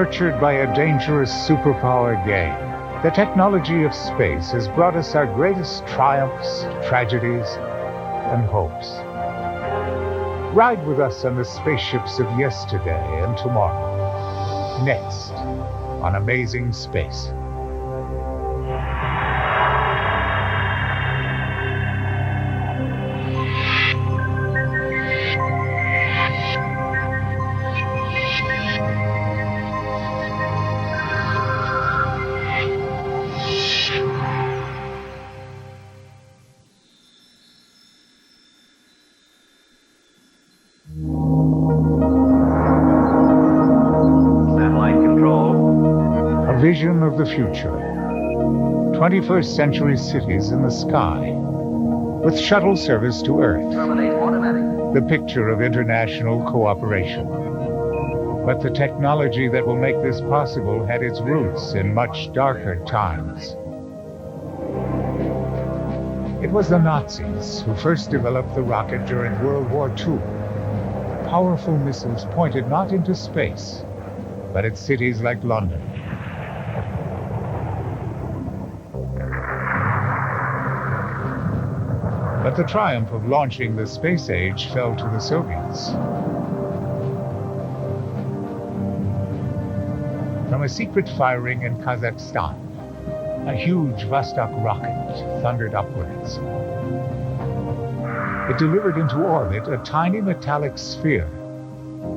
Nurtured by a dangerous superpower game, the technology of space has brought us our greatest triumphs, tragedies, and hopes. Ride with us on the spaceships of yesterday and tomorrow. Next, on Amazing Space. Vision of the future. 21st century cities in the sky, with shuttle service to Earth. The picture of international cooperation. But the technology that will make this possible had its roots in much darker times. It was the Nazis who first developed the rocket during World War II. Powerful missiles pointed not into space, but at cities like London. But the triumph of launching the space age fell to the Soviets. From a secret firing in Kazakhstan, a huge Vostok rocket thundered upwards. It delivered into orbit a tiny metallic sphere,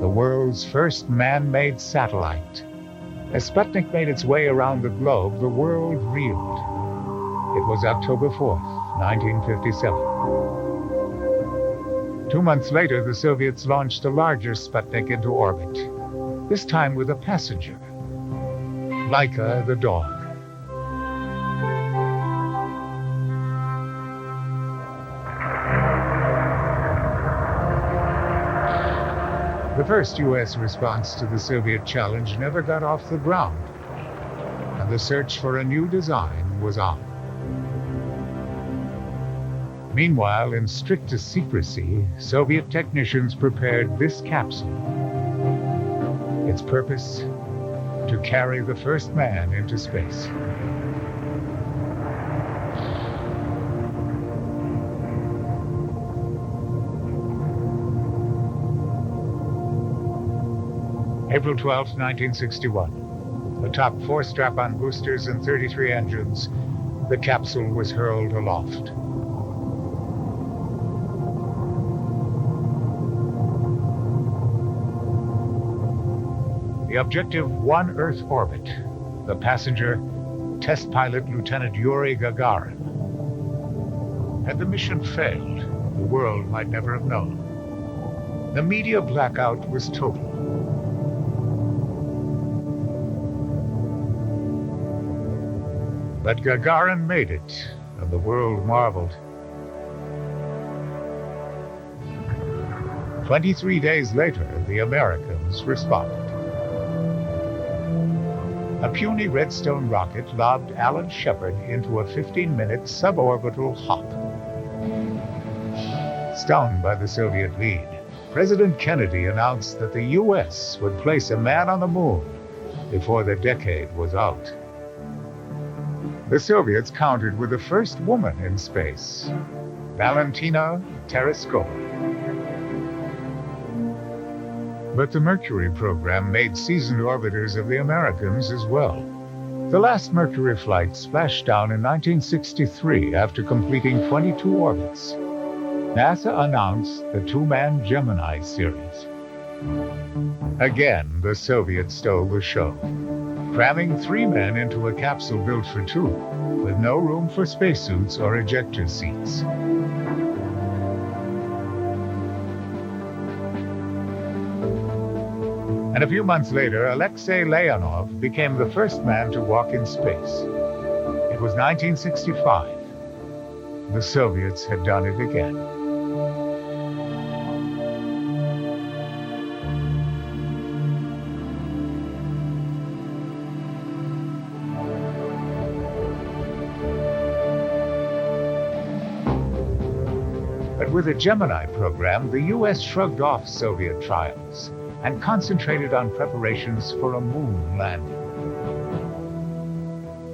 the world's first man-made satellite. As Sputnik made its way around the globe, the world reeled. It was October 4th, 1957. 2 months later, the Soviets launched a larger Sputnik into orbit, this time with a passenger, Laika the dog. The first U.S. response to the Soviet challenge never got off the ground, and the search for a new design was on. Meanwhile, in strictest secrecy, Soviet technicians prepared this capsule. Its purpose? To carry the first man into space. April 12, 1961. Atop 4 strap-on boosters and 33 engines, the capsule was hurled aloft. The objective, one Earth orbit. The passenger, test pilot Lieutenant Yuri Gagarin. Had the mission failed, the world might never have known. The media blackout was total. But Gagarin made it, and the world marveled. 23 days later, the Americans responded. A puny Redstone rocket lobbed Alan Shepard into a 15-minute suborbital hop. Stung by the Soviet lead, President Kennedy announced that the U.S. would place a man on the moon before the decade was out. The Soviets countered with the first woman in space, Valentina Tereshkova. But the Mercury program made seasoned orbiters of the Americans as well. The last Mercury flight splashed down in 1963 after completing 22 orbits. NASA announced the 2-man Gemini series. Again, the Soviets stole the show, cramming 3 men into a capsule built for 2, with no room for spacesuits or ejector seats. And a few months later, Alexei Leonov became the first man to walk in space. It was 1965. The Soviets had done it again. But with the Gemini program, the U.S. shrugged off Soviet triumphs and concentrated on preparations for a moon landing.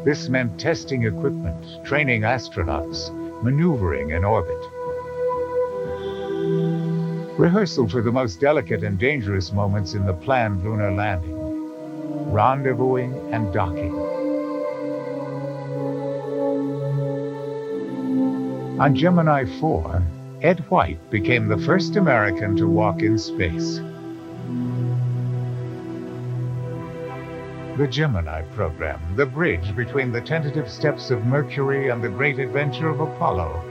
This meant testing equipment, training astronauts, maneuvering in orbit. Rehearsal for the most delicate and dangerous moments in the planned lunar landing, rendezvousing and docking. On Gemini 4, Ed White became the first American to walk in space. The Gemini program, the bridge between the tentative steps of Mercury and the great adventure of Apollo,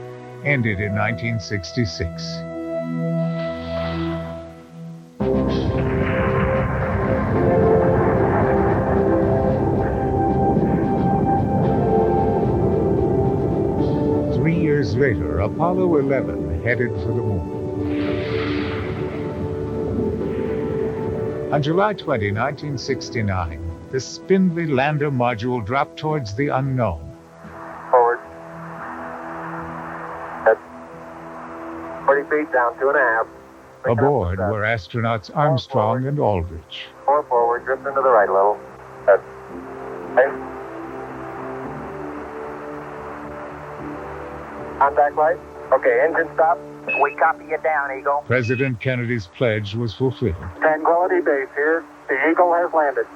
ended in 1966. Later, Apollo 11 headed for the moon. On July 20, 1969, the spindly lander module dropped towards the unknown. Forward. At 40 feet down, 2.5. Aboard were astronauts Armstrong and Aldrich. 4 forward, drift into the right a little. That's okay. Contact light. Okay, engine stop. We copy you down, Eagle. President Kennedy's pledge was fulfilled. Tranquility Base here. The Eagle has landed.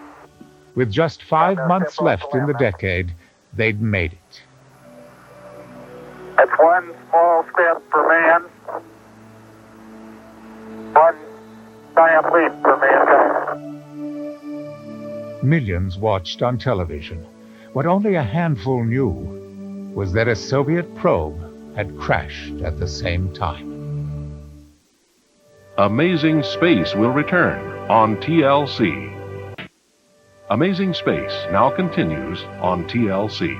With just 5 months left in the decade, they'd made it. That's one small step for man. One giant leap for mankind. Millions watched on television. What only a handful knew was that a Soviet probe had crashed at the same time. Amazing Space will return on TLC. Amazing Space now continues on TLC.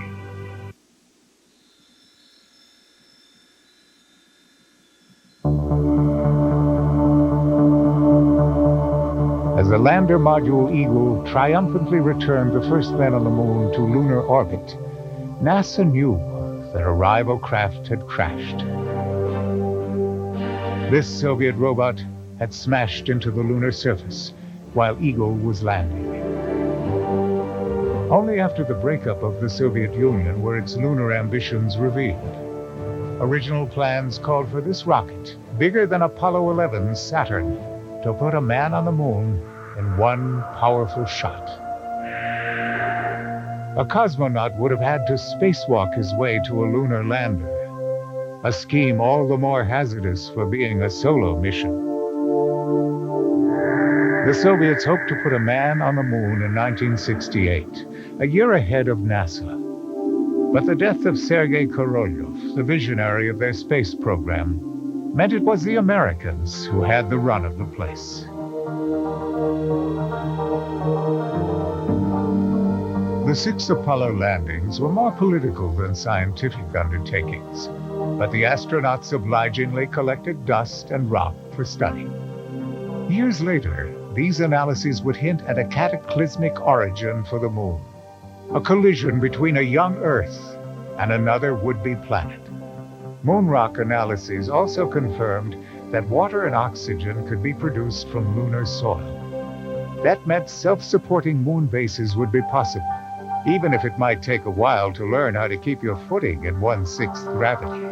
As the lander module Eagle triumphantly returned the first men on the moon to lunar orbit, NASA knew that a rival craft had crashed. This Soviet robot had smashed into the lunar surface while Eagle was landing. Only after the breakup of the Soviet Union were its lunar ambitions revealed. Original plans called for this rocket, bigger than Apollo 11's Saturn, to put a man on the moon in one powerful shot. A cosmonaut would have had to spacewalk his way to a lunar lander, a scheme all the more hazardous for being a solo mission. The Soviets hoped to put a man on the moon in 1968, a year ahead of NASA. But the death of Sergei Korolev, the visionary of their space program, meant it was the Americans who had the run of the place. The 6 Apollo landings were more political than scientific undertakings, but the astronauts obligingly collected dust and rock for study. Years later, these analyses would hint at a cataclysmic origin for the moon, a collision between a young Earth and another would-be planet. Moon rock analyses also confirmed that water and oxygen could be produced from lunar soil. That meant self-supporting moon bases would be possible, even if it might take a while to learn how to keep your footing in 1/6 gravity.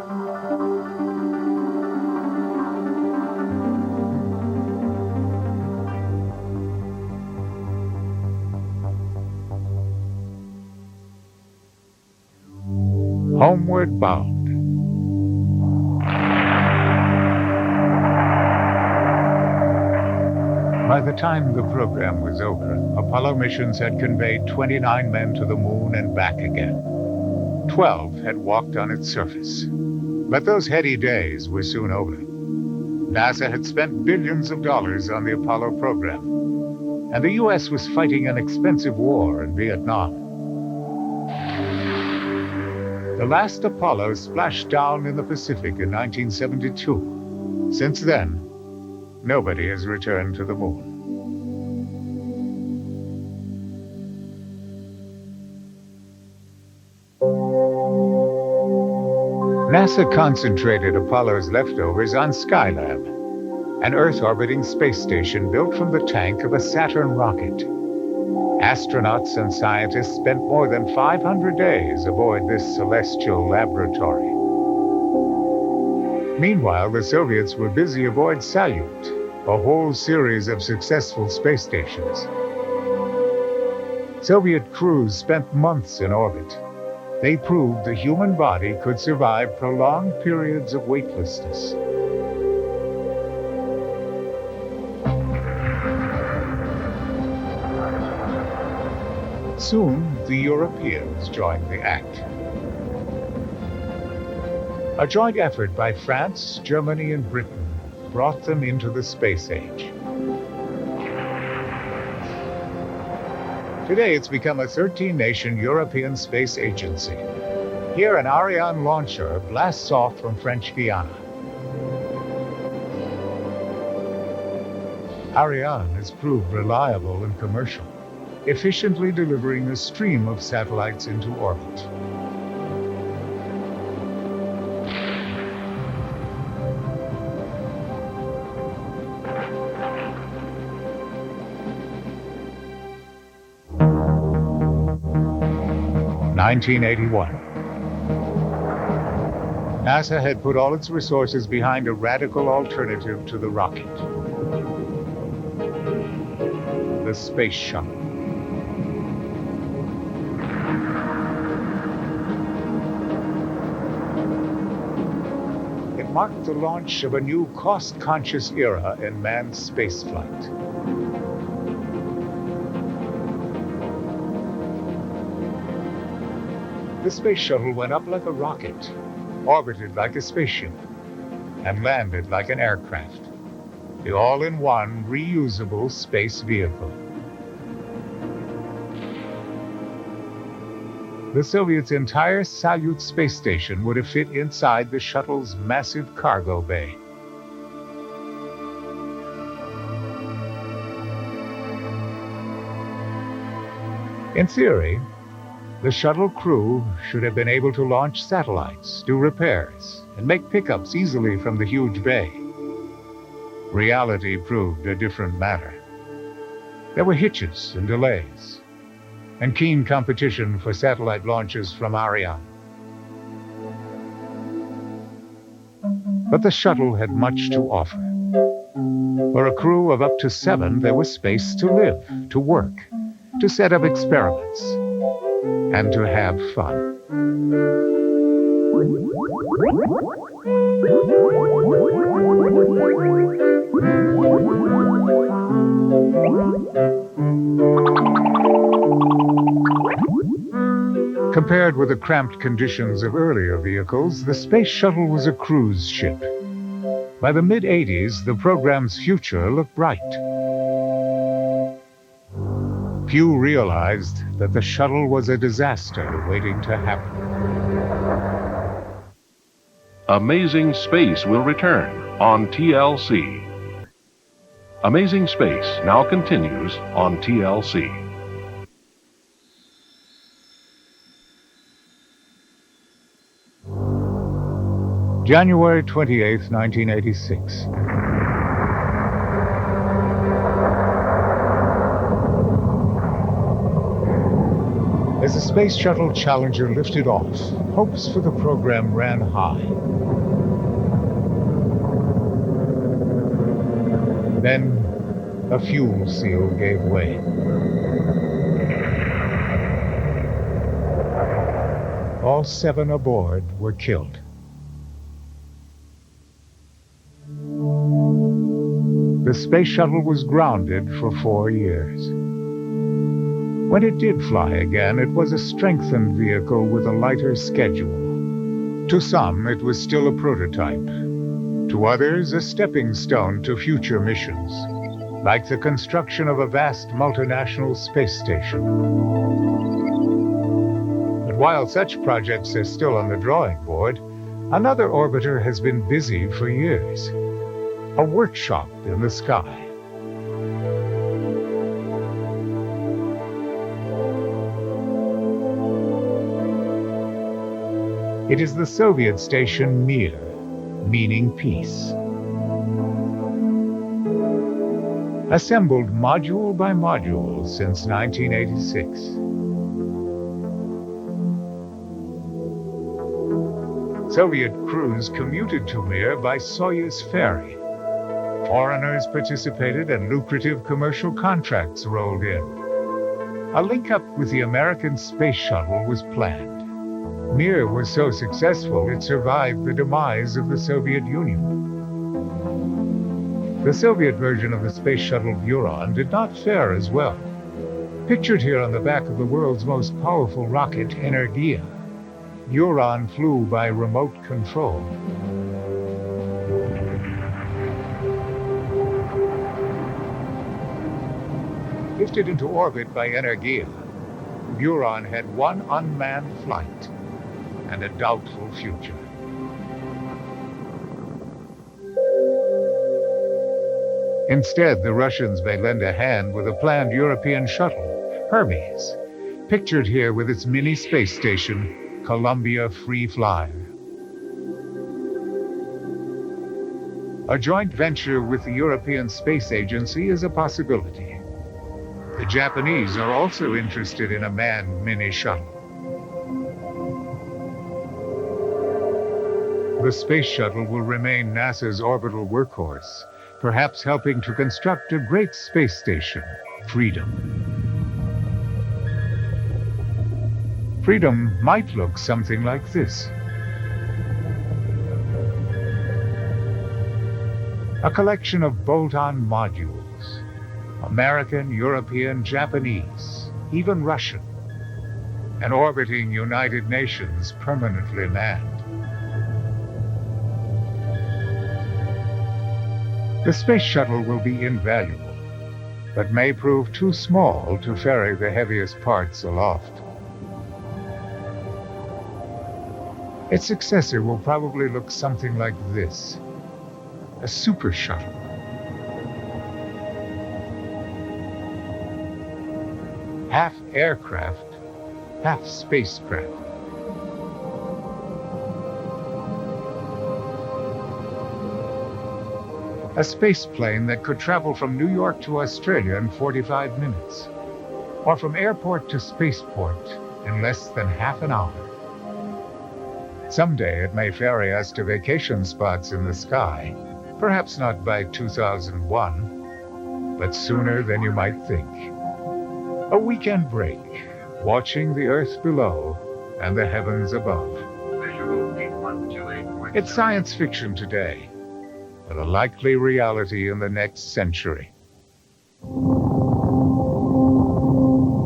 Homeward bound. By the time the program was over, Apollo missions had conveyed 29 men to the moon and back again. 12 had walked on its surface. But those heady days were soon over. NASA had spent billions of dollars on the Apollo program, and the U.S. was fighting an expensive war in Vietnam. The last Apollo splashed down in the Pacific in 1972. Since then, nobody has returned to the moon. NASA concentrated Apollo's leftovers on Skylab, an Earth-orbiting space station built from the tank of a Saturn rocket. Astronauts and scientists spent more than 500 days aboard this celestial laboratory. Meanwhile, the Soviets were busy aboard Salyut, a whole series of successful space stations. Soviet crews spent months in orbit. They proved the human body could survive prolonged periods of weightlessness. Soon, the Europeans joined the act. A joint effort by France, Germany, and Britain brought them into the space age. Today, it's become a 13-nation European space agency. Here, an Ariane launcher blasts off from French Guiana. Ariane has proved reliable and commercial, efficiently delivering a stream of satellites into orbit. In 1981. NASA had put all its resources behind a radical alternative to the rocket: the Space Shuttle. It marked the launch of a new cost-conscious era in manned spaceflight. The Space Shuttle went up like a rocket, orbited like a spaceship, and landed like an aircraft. The all-in-one, reusable space vehicle. The Soviets' entire Salyut space station would have fit inside the shuttle's massive cargo bay. In theory, the shuttle crew should have been able to launch satellites, do repairs, and make pickups easily from the huge bay. Reality proved a different matter. There were hitches and delays, and keen competition for satellite launches from Ariane. But the shuttle had much to offer. For a crew of up to 7, there was space to live, to work, to set up experiments, and to have fun. Compared with the cramped conditions of earlier vehicles, the Space Shuttle was a cruise ship. By the mid-'80s, the program's future looked bright. Few realized that the shuttle was a disaster waiting to happen. Amazing Space will return on TLC. Amazing Space now continues on TLC. January 28, 1986. As the Space Shuttle Challenger lifted off, hopes for the program ran high. Then, a fuel seal gave way. All 7 aboard were killed. The Space Shuttle was grounded for 4 years. When it did fly again, it was a strengthened vehicle with a lighter schedule. To some, it was still a prototype. To others, a stepping stone to future missions, like the construction of a vast multinational space station. But while such projects are still on the drawing board, another orbiter has been busy for years. A workshop in the sky. It is the Soviet station Mir, meaning peace. assembled module by module since 1986. Soviet crews commuted to Mir by Soyuz ferry. Foreigners participated and lucrative commercial contracts rolled in. A link-up with the American space shuttle was planned. Mir was so successful it survived the demise of the Soviet Union. The Soviet version of the space shuttle Buran did not fare as well. Pictured here on the back of the world's most powerful rocket, Energia, Buran flew by remote control. Lifted into orbit by Energia, Buran had one unmanned flight and a doubtful future. Instead, the Russians may lend a hand with a planned European shuttle, Hermes, pictured here with its mini space station, Columbia Free Flyer. A joint venture with the European Space Agency is a possibility. The Japanese are also interested in a manned mini shuttle. The space shuttle will remain NASA's orbital workhorse, perhaps helping to construct a great space station, Freedom. Freedom might look something like this. A collection of bolt-on modules, American, European, Japanese, even Russian, and orbiting United Nations permanently manned. The space shuttle will be invaluable, but may prove too small to ferry the heaviest parts aloft. Its successor will probably look something like this, a super shuttle. Half aircraft, half spacecraft. A space plane that could travel from New York to Australia in 45 minutes, or from airport to spaceport in less than half an hour. Someday it may ferry us to vacation spots in the sky, perhaps not by 2001, but sooner than you might think. A weekend break, watching the earth below and the heavens above. It's science fiction today, but a likely reality in the next century.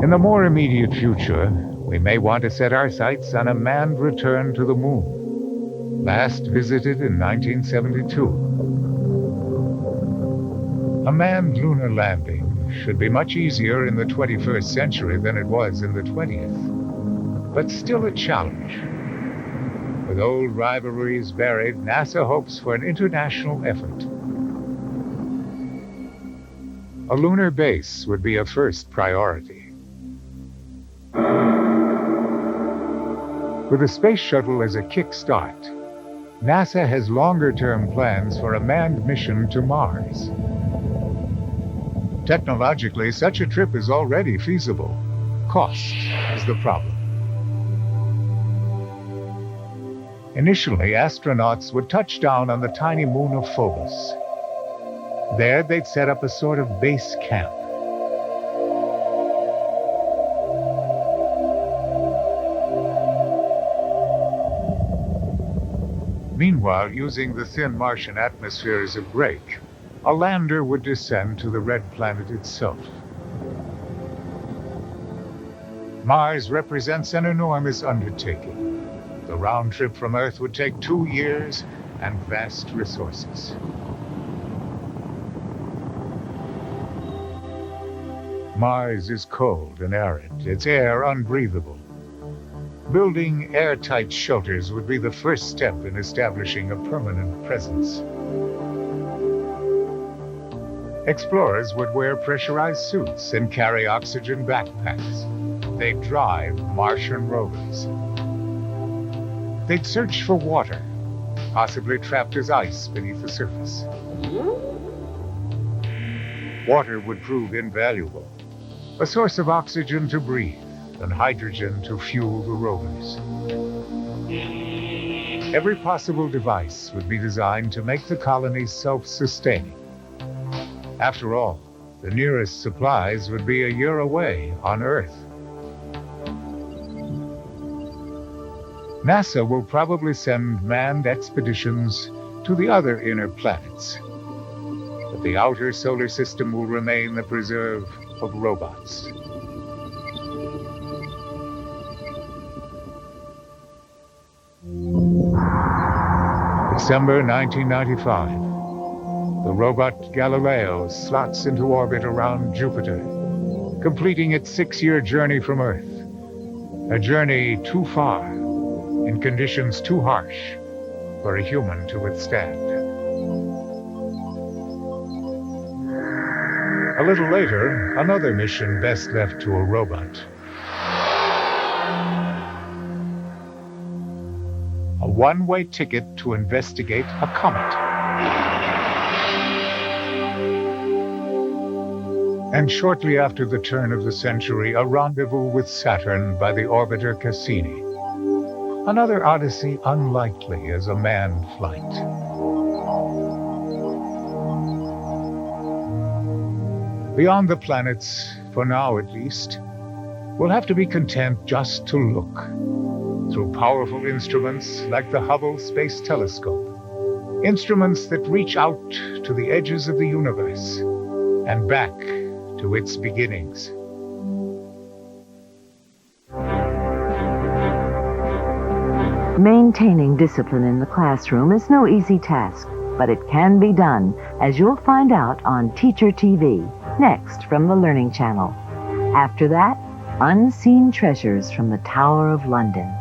In the more immediate future, we may want to set our sights on a manned return to the moon, last visited in 1972. A manned lunar landing should be much easier in the 21st century than it was in the 20th, but still a challenge. With old rivalries buried, NASA hopes for an international effort. A lunar base would be a first priority. With the space shuttle as a kickstart, NASA has longer-term plans for a manned mission to Mars. Technologically, such a trip is already feasible. Cost is the problem. Initially, astronauts would touch down on the tiny moon of Phobos. There, they'd set up a sort of base camp. Meanwhile, using the thin Martian atmosphere as a brake, a lander would descend to the red planet itself. Mars represents an enormous undertaking. The round trip from Earth would take 2 years and vast resources. Mars is cold and arid, its air unbreathable. Building airtight shelters would be the first step in establishing a permanent presence. Explorers would wear pressurized suits and carry oxygen backpacks. They'd drive Martian rovers. They'd search for water, possibly trapped as ice beneath the surface. Water would prove invaluable, a source of oxygen to breathe and hydrogen to fuel the rovers. Every possible device would be designed to make the colony self-sustaining. After all, the nearest supplies would be a year away on Earth. NASA will probably send manned expeditions to the other inner planets, but the outer solar system will remain the preserve of robots. December 1995. The robot Galileo slots into orbit around Jupiter, completing its 6-year journey from Earth. A journey too far, in conditions too harsh for a human to withstand. A little later, another mission best left to a robot. A one-way ticket to investigate a comet. And shortly after the turn of the century, a rendezvous with Saturn by the orbiter Cassini. Another odyssey unlikely as a manned flight. Beyond the planets, for now at least, we'll have to be content just to look. Through powerful instruments like the Hubble Space Telescope. Instruments that reach out to the edges of the universe and back to its beginnings. Maintaining discipline in the classroom is no easy task, but it can be done, as you'll find out on Teacher TV, next from the Learning Channel. After that, Unseen Treasures from the Tower of London.